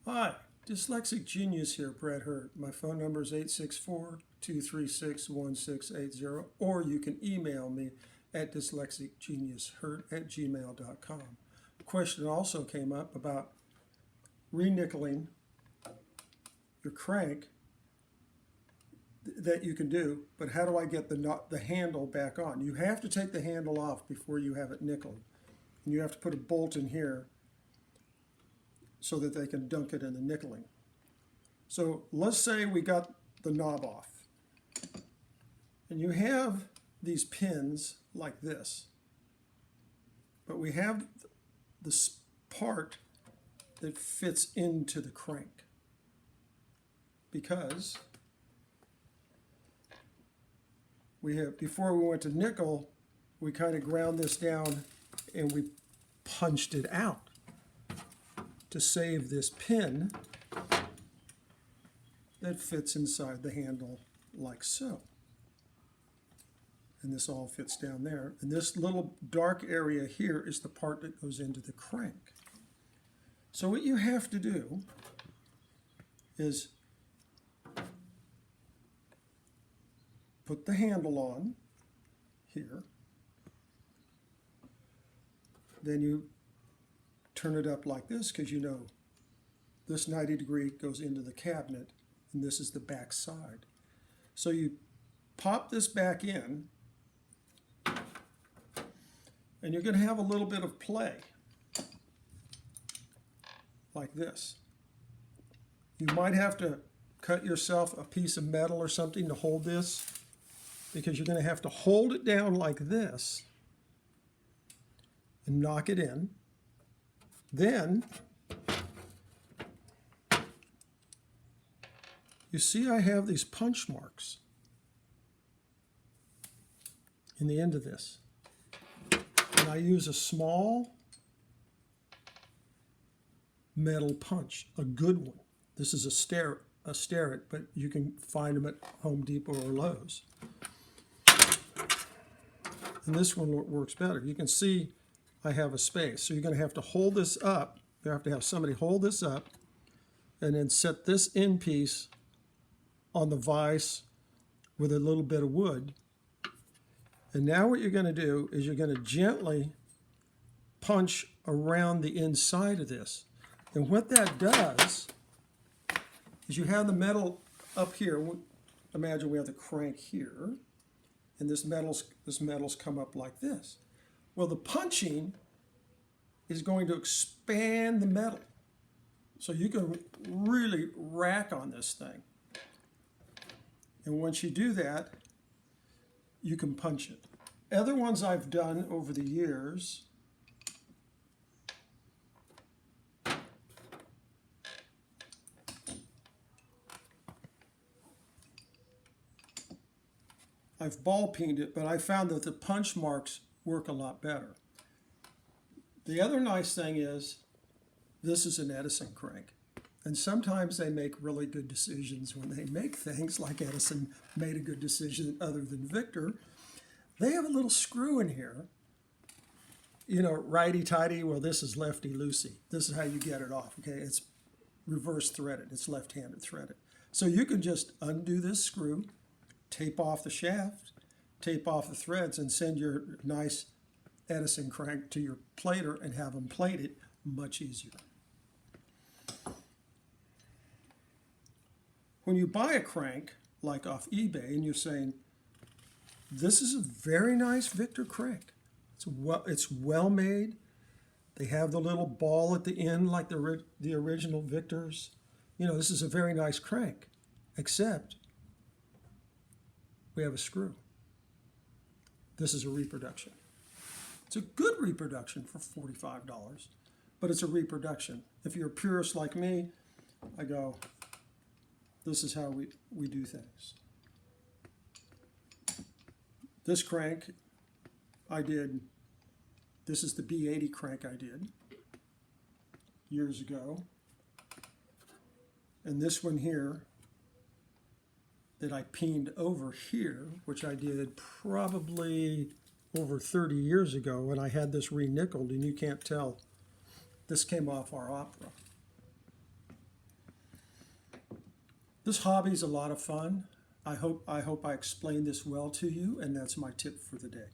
Hi, Dyslexic Genius here, Brett Hurt. My phone number is 864-236-1680, or you can email me at dyslexicgeniushurt@gmail.com. A question also came up about re-nickeling your crank that you can do, but how do I get the handle back on? You have to take the handle off before you have it nickeled. And you have to put a bolt in here so that they can dunk it in the nickeling. So let's say we got the knob off. And you have these pins like this. But we have this part that fits into the crank. Because before we went to nickel, we kind of ground this down and we punched it out to save this pin that fits inside the handle like so. And this all fits down there. And this little dark area here is the part that goes into the crank. So what you have to do is put the handle on here. Then you turn it up like this, because you know this 90 degree goes into the cabinet and this is the back side. So you pop this back in and you're going to have a little bit of play like this. You might have to cut yourself a piece of metal or something to hold this, because you're going to have to hold it down like this and knock it in. Then you see I have these punch marks in the end of this. And I use a small metal punch, a good one. This is a Starrett, but you can find them at Home Depot or Lowe's. And this one works better. You can see I have a space. So you're going to have to hold this up. You have to have somebody hold this up and then set this end piece on the vise with a little bit of wood. And now what you're going to do is you're going to gently punch around the inside of this. And what that does is you have the metal up here. Imagine we have the crank here, and this metal's come up like this. Well, the punching is going to expand the metal. So you can really rack on this thing. And once you do that, you can punch it. Other ones I've done over the years, I've ball peened it, but I found that the punch marks work a lot better. The other nice thing is this is an Edison crank. And sometimes they make really good decisions when they make things, like Edison made a good decision other than Victor. They have a little screw in here, you know, righty-tighty. Well, this is lefty-loosey. This is how you get it off, okay? It's reverse threaded. It's left-handed threaded. So you can just undo this screw, tape off the shaft, tape off the threads, and send your nice Edison crank to your plater and have them plate it much easier. When you buy a crank, like off eBay, and you're saying, this is a very nice Victor crank. It's well made. They have the little ball at the end like the original Victors. You know, this is a very nice crank, except we have a screw. This is a reproduction. It's a good reproduction for $45, but it's a reproduction. If you're a purist like me, I go, this is how we do things. This crank I did, this is the B80 crank I did years ago. And this one here that I peened over here, which I did probably over 30 years ago, and I had this re-nickeled, and you can't tell. This came off our Opera. This hobby is a lot of fun. I hope I explained this well to you, and that's my tip for the day.